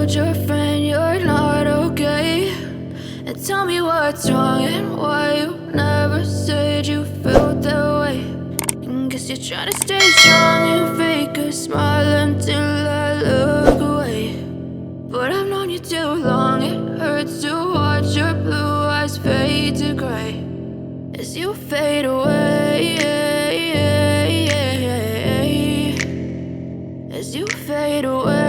told your friend you're not okay, and tell me what's wrong and why you never said you felt that way. And guess you're trying to stay strong and fake a smile until I look away. But I've known you too long, it hurts to watch your blue eyes fade to gray as you fade away, as you fade away.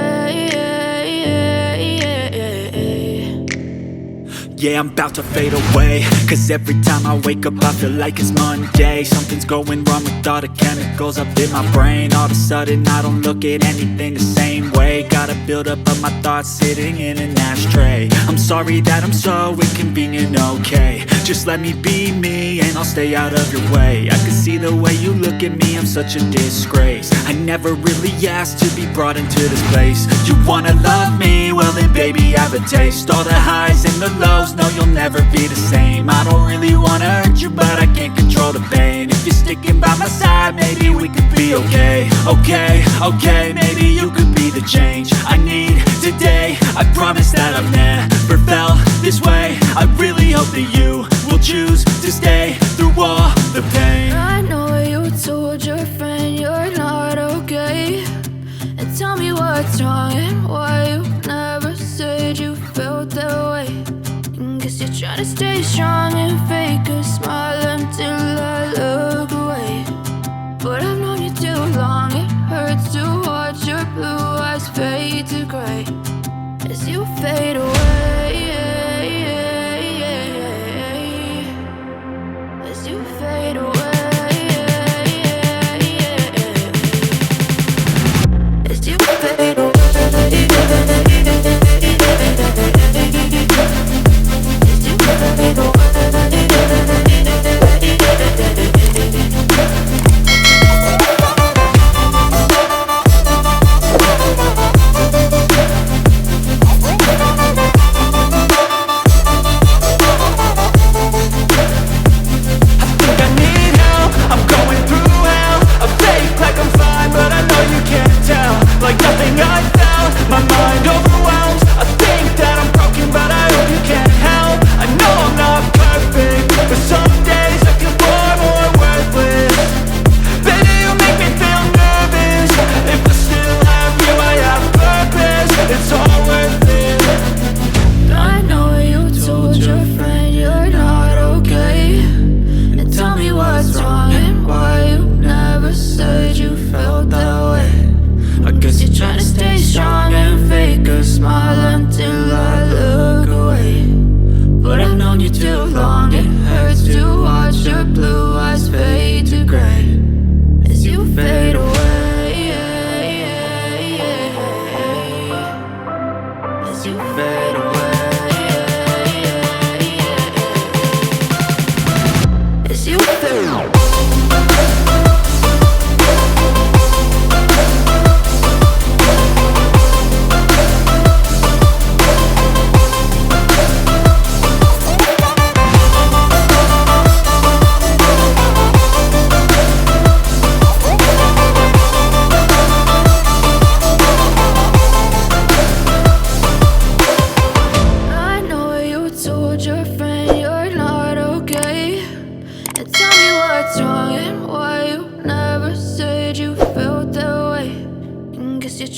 Yeah, I'm about to fade away, cause every time I wake up I feel like it's Monday. Something's going wrong with all the chemicals up in my brain. All of a sudden I don't look at anything the same way. Got a buildup of my thoughts sitting in an ashtray. I'm sorry that I'm so inconvenient, okay. Just let me be me and I'll stay out of your way. I can see the way you look at me, I'm such a disgrace. I never really asked to be brought into this place. You wanna love me? Well then baby, have a taste. All the highs and the lows, no, you'll never be the same. I don't really wanna hurt you, but I can't control the pain. If you're sticking by my side, maybe we could be okay. Okay, maybe you could be the change I need today. I promise that I've never felt this way. I really hope that you will choose to stay through all the pain. I know you told your friend you're not okay, and tell me what's wrong and why you never said you felt that way. And guess you're trying to stay strong and fake a smile until I look away. But I've known you too long, it hurts to watch your blue eyes fade to gray as you fade away, as you fade away. As you fade away.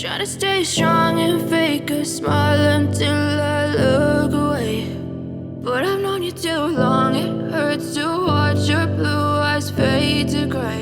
Try to stay strong and fake a smile until I look away. But I've known you too long, it hurts to watch your blue eyes fade to gray.